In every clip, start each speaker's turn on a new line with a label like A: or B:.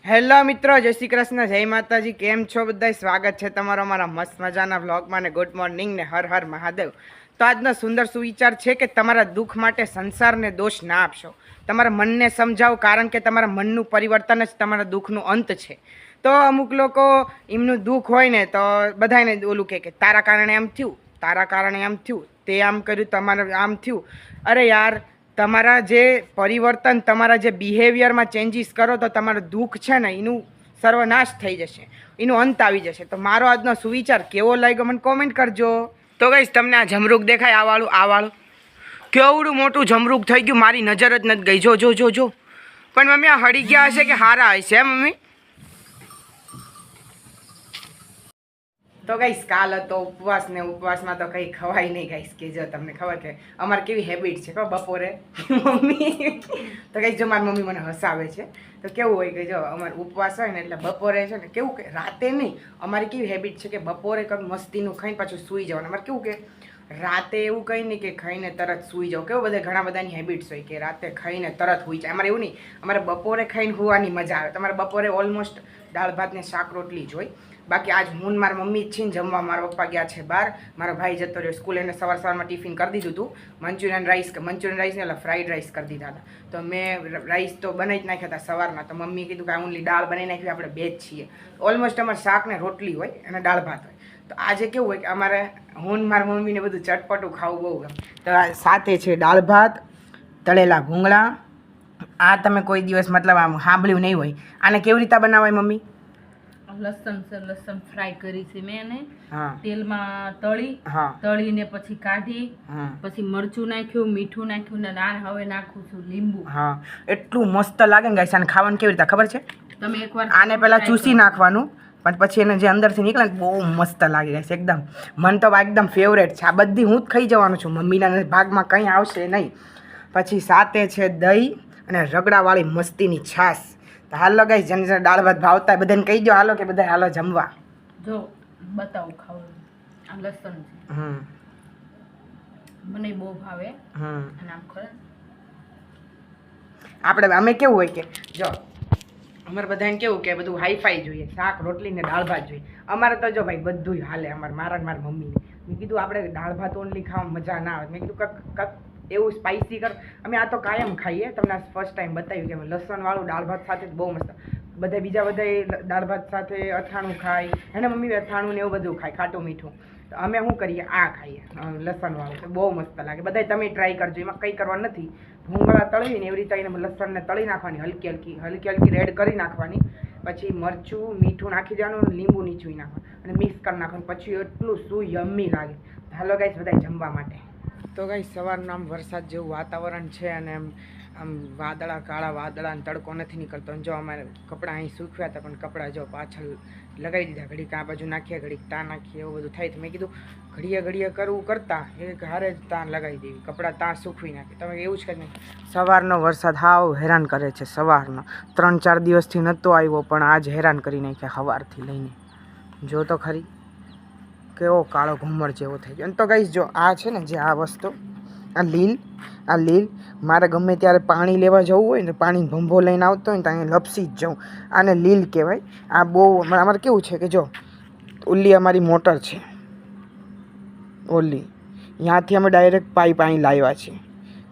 A: Hello મિત્રો, જય શ્રી કૃષ્ણ, જય માતાજી. કેમ છો બધા? સ્વાગત છે તમારો અમારા મસ્ત મજાના વ્લોગમાં ને ગુડ મોર્નિંગ ને હર હર મહાદેવ. તો આજનો સુંદર સુવિચાર છે કે તમારા દુઃખ માટે સંસારને દોષ ના આપશો. તમારા મનને સમજાવો, કારણ કે તમારા મનનું પરિવર્તન જ તમારા દુઃખનું અંત છે. તો અમુક લોકો એમનું દુઃખ હોય ને તો બધાને ઓલું કે તારા કારણે આમ થયું, તારા કારણે આમ થયું, તે આમ કર્યું, તમારે આમ થયું. અરે યાર, તમારા જે પરિવર્તન, તમારા જે બિહેવિયરમાં ચેન્જીસ કરો તો તમારું દુઃખ છે ને એનું સર્વનાશ થઈ જશે, એનો અંત આવી જશે. તો મારો આજનો સુવિચાર કેવો લાગ્યો મને કોમેન્ટ કરજો. તો ગાઈસ, તમને આ જમરૂક દેખાય? આ વાળું કેવડું મોટું જમરૂક થઈ ગયું, મારી નજર જ નથી ગઈ. જો જો જો જો. પણ મમ્મી, આ હળી ગયા હશે કે હારા હશે મમ્મી? તો ગાઈસ, કાલ હતો ઉપવાસ ને ઉપવાસમાં તો કંઈ ખવાય નહીં ગાઈસ. કે જો તમને ખબર કે અમારે કેવી હેબિટ છે બપોરે મમ્મી તો ગાઈસ, જો મારી મમ્મી મને હસાવે છે. તો કેવું હોય કે જો અમારે ઉપવાસ હોય ને એટલે બપોરે છે ને કેવું કે રાતે નહીં, અમારી કેવી હેબિટ છે કે બપોરે કંઈક મસ્તીનું ખાઈને પાછું સૂઈ જવાનું. અમારે કેવું કે રાતે એવું કંઈ નહીં કે ખાઈને તરત સૂઈ જાવ. કેવું બધા ઘણા બધાની હેબિટ્સ હોય કે રાતે ખાઈને તરત સૂઈ જાય. અમારે એવું નહીં, અમારે બપોરે ખાઈને હોવાની મજા આવે. તમારે બપોરે ઓલમોસ્ટ દાળ ભાત ને શાક રોટલી જ હોય. બાકી આજ હું મારા મમ્મી જ છે ને જમવા. મારા પપ્પા ગયા છે બહાર, મારો ભાઈ જતો રહ્યો સ્કૂલ. એને સવારમાં ટિફિન કરી દીધું હતું મંચુરિયન રાઈસ ને એટલે ફ્રાઈડ રાઈસ કરી દીધા હતા. તો મેં રાઈસ તો બનાવી જ નાખ્યા હતા સવારના. તો મમ્મીએ કીધું કે ઓનલી દાળ બનાવી નાખી, આપણે બે જ છીએ. ઓલમોસ્ટ અમારે શાક ને રોટલી હોય અને દાળ ભાત હોય. તો આજે કેવું હોય કે અમારે હું મારા મમ્મીને બધું ચટપટું ખાવું બહુ ગમે. તો સાથે છે દાળ ભાત, તળેલા ભૂંગળા. આ તમે કોઈ દિવસ મતલબ આમ સાંભળ્યું નહીં હોય. આને કેવી રીતે બનાવાય મમ્મી?
B: લસણ ફ્રાય કરી છે મેં એને.
A: હા,
B: તેલમાં તળી,
A: હા,
B: તળીને પછી કાઢી,
A: હા,
B: પછી મરચું નાખ્યું, મીઠું નાખ્યું ને હવે નાખું છું લીંબુ.
A: હા. એટલું મસ્ત લાગે ને ગાઈસ. આને ખાવાનું કેવી રીતે ખબર છે?
B: તમે એકવાર
A: આને પહેલાં ચૂસી નાખવાનું, પણ પછી એને જે અંદરથી નીકળે ને બહુ મસ્ત લાગે ગાઈસ. એકદમ મન તો એકદમ ફેવરેટ છે. આ બધી હું જ ખાઈ જવાનું છું, મમ્મીના ભાગમાં કંઈ આવશે નહીં. પછી સાથે છે દહીં અને રગડાવાળી મસ્તીની છાશ. તો હાલો ગાઈસ, જેને જેને દાળ ભાત ભાવતા બધાને કહી દો હાલો કે બધા હાલો જમવા.
B: જો બતાવું ખાવાનું. આ લસણ છે,
A: હમ
B: મને બહુ ભાવે.
A: હમ
B: અને આમ ખરે
A: આપણે અમે કેવું હોય કે જો અમારે બધાને કેવું કે બધું હાઈફાઈ જોઈએ, શાક રોટલી ને દાળ ભાત જોઈએ. અમારે તો જો ભાઈ બધું હાલે. મારા મમ્મીને મેં કીધું આપણે દાળ ભાત ઓનલી ખાવામાં મજા ના આવે. મેં કીધું કક એવું સ્પાઇસી કર. અમે આ તો કાયમ ખાઈએ. તમને આ ફર્સ્ટ ટાઈમ બતાવ્યું કે અમે લસણવાળું દાળ ભાત સાથે બહુ મસ્ત. બધા દાળ ભાત સાથે અથાણું ખાય, એને મમ્મી અથાણું ને એવું બધું ખાય, ખાટું મીઠું. તો અમે શું કરીએ, આ ખાઈએ લસણવાળું. તો બહુ મસ્ત લાગે. બધા તમે ટ્રાય કરજો. એમાં કંઈ કરવાનું નથી. ભૂંગળા તળીને એવી રીતે એને લસણને તળી નાખવાની, હલકી હલકી રેડ કરી નાખવાની. પછી મરચું મીઠું નાખી દેવાનું, લીંબુ નીચું નાખવાનું અને મિક્સ કરી નાખવાનું. પછી એટલું શું યમ્મી લાગે. હાલો ગાઈસ, બધા જમવા માટે. તો ગાઈસ, સવારનું આમ વરસાદ જેવું વાતાવરણ છે અને આમ વાદળા, કાળા વાદળા અને તડકો નથી નીકળતો. જો અમારે કપડાં અહીં સૂકવ્યા હતા, પણ કપડાં જો પાછળ લગાવી દીધા. ઘડીક આ બાજુ નાખીએ, ઘડીક ત્યાં નાખીએ, એવું બધું થાય. તો મેં કીધું ઘડીએ કરવું કરતાં એક હારે જ ત્યાં લગાવી દેવી, કપડાં ત્યાં સૂકવી નાખી. તમે એવું જ કરી. સવારનો વરસાદ હાવ હેરાન કરે છે. સવારનો 3-4 દિવસથી નહોતો આવ્યો, પણ આજ હેરાન કરી નાખ્યા સવારથી લઈને. જો તો ખરી કેવો કાળો ઘુમ્મર જેવો થઈ ગયો. તો ગાઈસ, જો આ છે ને જે આ વસ્તુ, આ લીલ મારે ગમે ત્યારે પાણી લેવા જવું હોય ને, પાણી ભંભો લઈને આવતો હોય ને તો અહીંયા લપસી જ જાઉં. આને લીલ કહેવાય. આ બહુ અમારે કેવું છે કે જો ઓલી અમારી મોટર છે, ઓલી ત્યાંથી અમે ડાયરેક્ટ પાઇપ અહીં લાવ્યા છીએ.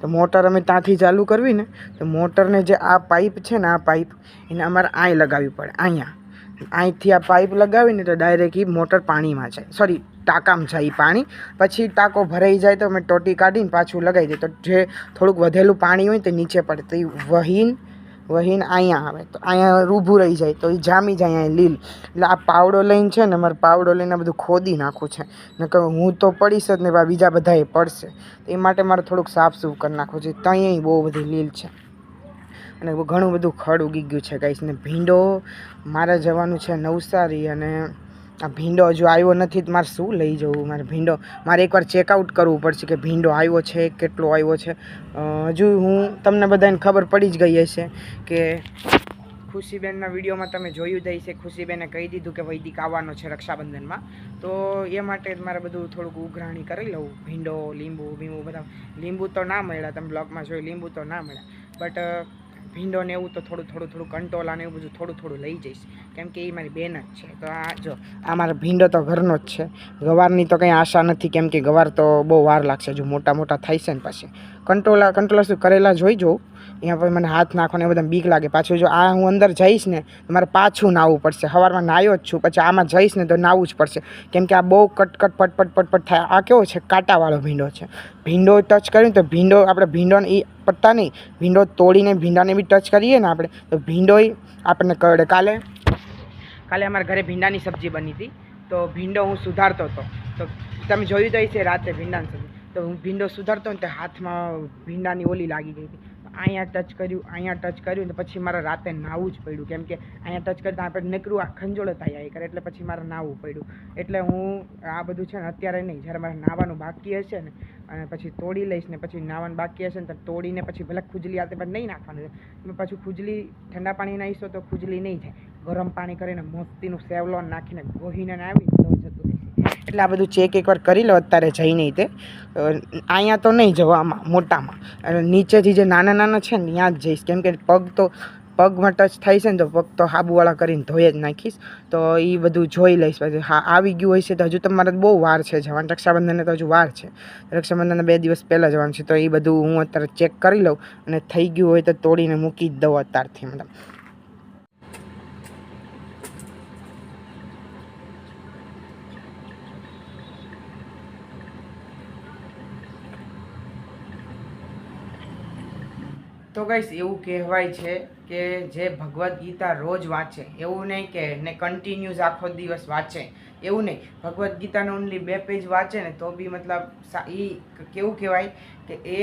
A: તો મોટર અમે ત્યાંથી ચાલુ કરવી ને, તો મોટરને જે આ પાઇપ છે ને, આ પાઇપ એને અમારે અહીં લગાવવી પડે. અહીંથી આ પાઇપ લગાવીને તો ડાયરેક્ટ એ મોટર પાણીમાં જાય, સોરી ટાંકામાં જાય પાણી. પછી ટાંકો ભરાઈ જાય તો અમે ટોટી કાઢીને પાછું લગાવી દઈએ. તો જે થોડુંક વધેલું પાણી હોય તે નીચે પડે, તો એ વહીને અહીંયા આવે. તો અહીંયા ઊભું રહી જાય, તો એ જામી જાય અહીંયા લીલ. એટલે આ પાવડો લઈને છે ને, અમારે પાવડો લઈને બધું ખોદી નાખવું છે. ને કે હું તો પડીશ જ ને બીજા બધા એ પડશે. એ માટે મારે થોડુંક સાફ સૂફ કરી નાખવું છે. ત્યાં બહુ બધી લીલ છે અને ઘણું બધું ખડ ઉગી ગયું છે ગાઈસ. ને ભીંડો મારે જવાનું છે નવસારી, અને આ ભીંડો હજુ આવ્યો નથી. તો મારે શું લઈ જવું? મારે એકવાર ચેકઆઉટ કરવું પડશે કે ભીંડો આવ્યો છે, કેટલો આવ્યો છે. હજુ તમને બધાને ખબર પડી જ ગઈ હશે કે ખુશીબેનના વિડીયોમાં તમે જોયું જ હશે. ખુશીબેને કહી દીધું કે વૈદિક આવવાનો છે રક્ષાબંધનમાં. તો એ માટે મારે બધું થોડુંક ઉઘરાણી કરી લઉં. ભીંડો, લીંબુ બધા. લીંબુ તો ના મળ્યા, તમે બ્લોગમાં જોયું, લીંબુ તો ના મળ્યા. બટ ભીંડો ને એવું તો થોડું કંટોલા ને એવું બધું થોડું લઈ જઈશ, કેમ કે એ મારી બેન જ છે. તો આ જો આ મારો ભીંડો તો ઘરનો જ છે. ગવારની તો કંઈ આશા નથી, કેમ કે ગવાર તો બહુ વાર લાગશે, જો મોટા થાય છે ને પછી કંટોલા શું કરેલા જોઈ જોઉં. અહીંયા પછી મને હાથ નાખવાને બધા બીક લાગે. પાછું જો આ હું અંદર જઈશ ને તો મારે પાછું નાહવું પડશે. સવારમાં નાહ્યો જ છું, પછી આમાં જઈશ ને તો નાહવું જ પડશે, કેમ કે આ બહુ કટકટ પટપટ થાય. આ કેવો છે, કાંટાવાળો ભીંડો છે. ભીંડો ટચ કર્યું તો ભીંડો આપણે ભીંડોને એ પત્તા નહીં, ભીંડો તોડીને ભીંડાને બી ટચ કરીએ ને આપણે તો ભીંડો આપણને કરડે. કાલે અમારા ઘરે ભીંડાની સબ્જી બની હતી, તો ભીંડો હું સુધારતો હતો. તો તમે જોયું તો છે રાતે ભીંડાની સબ્જી, તો હું ભીંડો સુધારતો ને તો હાથમાં ભીંડાની ઓલી લાગી ગઈ હતી. અહીંયા ટચ કર્યું ને પછી મારે રાતે નાહવું જ પડ્યું, કેમ કે અહીંયા ટચ કરતાં આપણે નીકળું આ ખંજોળ થાય કરે, એટલે પછી મારે નાહવું પડ્યું. એટલે હું આ બધું છે ને અત્યારે નહીં, જ્યારે મારે નાહવાનું બાકી હશે ને અને પછી તોડી લઈશ ને પછી નાહવાનું બાકી હશે ને તો તોડીને પછી ભલે ખુજલી આવતી પણ નહીં નાખવાનું. તમે પાછું ખુજલી ઠંડા પાણી નાહીશો તો ખુજલી નહીં થાય. ગરમ પાણી કરીને મસ્તીનું સેવલોન નાખીને ગોહીને આવી તો જતું રહેશે. એટલે આ બધું ચેક એકવાર કરી લો અત્યારે જઈ નહીં તે. અહીંયા તો નહીં જવા આમાં મોટામાં, અને નીચેથી જે નાના છે ને ત્યાં જ જઈશ, કેમ કે પગમાં ટચ થાય છે ને તો પગ તો સાબુવાળા કરીને ધોઈ જ નાખીશ. તો એ બધું જોઈ લઈશ. પછી હા આવી ગયું હોય છે તો હજુ તમારે બહુ વાર છે જવાનું. રક્ષાબંધનને તો હજુ વાર છે, રક્ષાબંધનના 2 દિવસ પહેલાં જવાનું છે. તો એ બધું હું અત્યારે ચેક કરી લઉં, અને થઈ ગયું હોય તો તોડીને મૂકી જ દઉં અત્યારથી. મતલબ તો ગાઈસ એવું કહેવાય છે કે જે ભગવદ્ ગીતા રોજ વાંચે, એવું નહીં કે ને કન્ટિન્યુઅસ આખો દિવસ વાંચે એવું નહીં, ભગવદ્ ગીતાનો ઓનલી 2 પેજ વાંચે ને તો બી મતલબ એ કેવું કહેવાય કે એ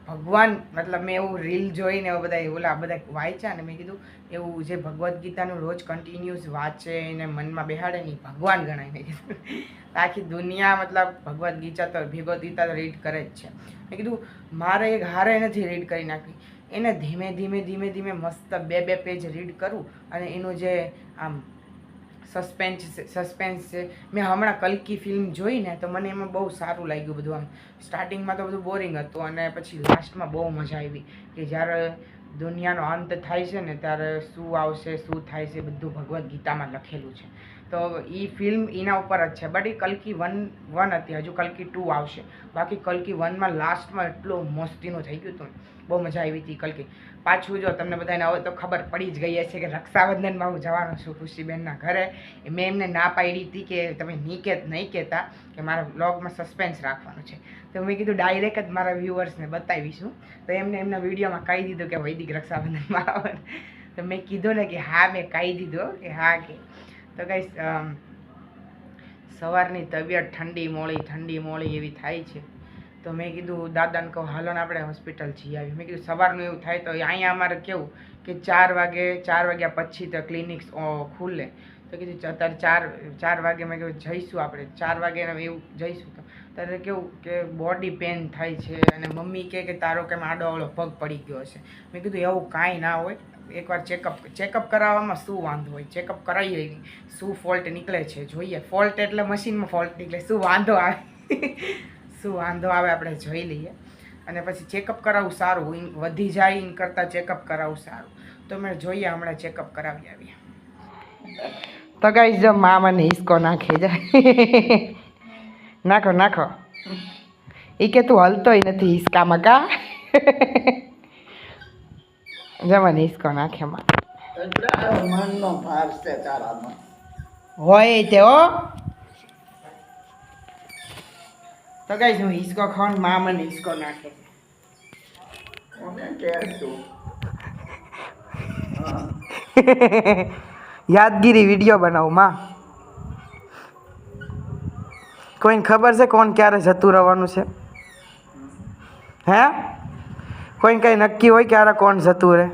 A: ભગવાન, મતલબ મેં એવું રીલ જોઈને બધા વાંચ્યા ને મેં કીધું એવું જે ભગવદ્ ગીતાનું રોજ કન્ટિન્યુઅસ વાંચે એને મનમાં બેહાડે નહીં ભગવાન ગણાય. મેં કીધું આખી દુનિયા મતલબ ભગવદ્ ગીતા તો રીડ કરે જ છે. મેં કીધું મારે એક હારે નથી રીડ કરી નાખવી, એને ધીમે મસ્ત 2 પેજ રીડ કરું, અને એનું જે આમ સસ્પેન્સ છે. મેં હમણાં કલ્કી ફિલ્મ જોઈને તો મને એમાં બહુ સારું લાગ્યું બધું. આમ સ્ટાર્ટિંગમાં તો બધું બોરિંગ હતું, અને પછી લાસ્ટમાં બહુ મજા આવી કે જ્યારે દુનિયાનો અંત થાય છે ને ત્યારે શું આવશે શું થાય છે બધું ભગવદ્ ગીતામાં લખેલું છે. તો એ ફિલ્મ એના ઉપર જ છે. બટ એ કલ્કી 1 હતી, હજુ કલ્કી 2 આવશે. બાકી કલ્કી 1માં લાસ્ટમાં એટલું મસ્તીનું થઈ ગયું હતું, બહુ મજા આવી હતી કલ્કી. પાછું જો તમને બધાને હવે તો ખબર પડી જ ગઈ હશે કે રક્ષાબંધનમાં હું જવાનો છું ખુશીબેનના ઘરે. મેં એમને ના પાડી હતી કે તમે નહીં કહેતા કે મારા વ્લોગમાં સસ્પેન્સ રાખવાનું છે. તો મેં કીધું ડાયરેક્ટ જ મારા વ્યુઅર્સને બતાવીશું. તો એમના વિડીયોમાં કહી દીધું કે વૈદિક રક્ષાબંધનમાં આવે. તો મેં કીધું ને કે હા, મેં કહી દીધું કે હા કે. તો ગાઈસ સવારની તબિયત ઠંડી મોળી એવી થાય છે. તો મેં કીધું દાદાને કહું હાલો ને આપણે હોસ્પિટલ જઈ આવી. મેં કીધું સવારનું એવું થાય તો અહીંયા અમારે કેવું કે 4 વાગ્યા પછી તો ક્લિનિક્સ ખુલે. તો કીધું અત્યારે 4 વાગે મેં કીધું જઈશું આપણે 4 વાગે એવું જઈશું. તો ત્યારે કેવું કે બોડી પેન થાય છે, અને મમ્મી કે તારો કેમ આડોવાળો પગ પડી ગયો હશે. મેં કીધું એવું કાંઈ ના હોય, એકવાર ચેકઅપ કરાવવામાં શું વાંધો હોય, ચેકઅપ કરાવીએ નહીં, શું ફોલ્ટ નીકળે છે જોઈએ. ફોલ્ટ એટલે મશીનમાં ફોલ્ટ નીકળે, શું વાંધો આવે આપણે જોઈ લઈએ. અને પછી ચેકઅપ કરાવવું સારું, વધી જાય એન કરતાં ચેકઅપ કરાવવું સારું. તો મેં જોઈએ હમણાં ચેકઅપ કરાવી આવીએ. તો ગાઈસ જો મા મને હિસકો નાખે જાય. નાખો એ કે તું હલતોય નથી હિસકામાં કા. જમને હિસકો નાખે માં હોય તે હો. તો ગાઈસ હું હિસકો ખાઉં, મા મને હિસકો નાખે છે. યાદગીરી વિડીયો બનાવું માં. કોઈને ખબર છે કોણ ક્યારે જતું રહેવાનું છે? હે કોઈને કઈ નક્કી હોય ક્યારે કોણ જતું રહે?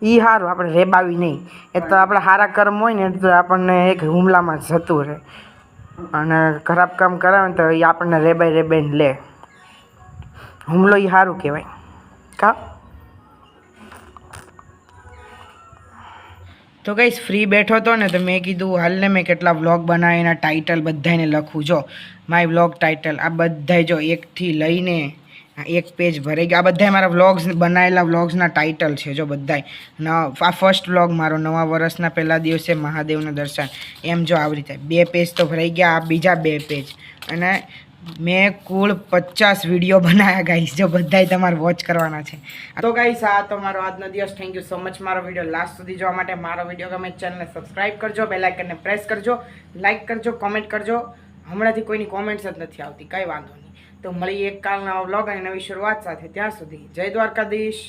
A: ઈ સારું, આપણે રેબાવી નહીં. એ તો આપણે સારા કર્મ હોય ને એટલે આપણને એક હુમલામાં જતું રહે, અને ખરાબ કામ કરાવે ને તો એ આપણને રેબાઈને લે. હુમલો એ સારું કહેવાય કા. તો ગઈશ ફ્રી બેઠો હતો ને તો મેં કીધું હાલને મેં કેટલા વ્લોગ બનાવ્યા એના ટાઇટલ બધાને લખું. જો માય વ્લોગ ટાઇટલ આ બધાય જો એકથી લઈને એક પેજ ભરાઈ ગયા. આ બધાય મારા વ્લોગ્સ બનાવેલા વ્લોગ્સના ટાઇટલ છે જો બધાય. આ ફર્સ્ટ વ્લોગ મારો નવા વર્ષના પહેલા દિવસે મહાદેવના દર્શન એમ જો આવી રીતે 2 પેજ તો ભરાઈ ગયા. આ બીજા 2 પેજ અને મેં કુલ 50 વિડીયો બનાવ્યા ગાઈસ. જો બધાય તમારે વોચ કરવાના છે. તો ગાઈસ આ તો મારો આજનો દિવસ. થેન્ક યુ સો મચ મારો વિડીયો લાસ્ટ સુધી જોવા માટે. મારો વિડીયો ગમે ચેનલને સબસ્ક્રાઈબ કરજો, બેલ આઇકનને પ્રેસ કરજો, લાઇક કરજો, કોમેન્ટ કરજો. હમણાંથી કોઈની કોમેન્ટ્સ જ નથી આવતી, કંઈ વાંધો નહીં. તો મળીએ એક કાલના વ્લોગ અને નવી શરૂઆત સાથે. ત્યાં સુધી જય દ્વારકાધીશ.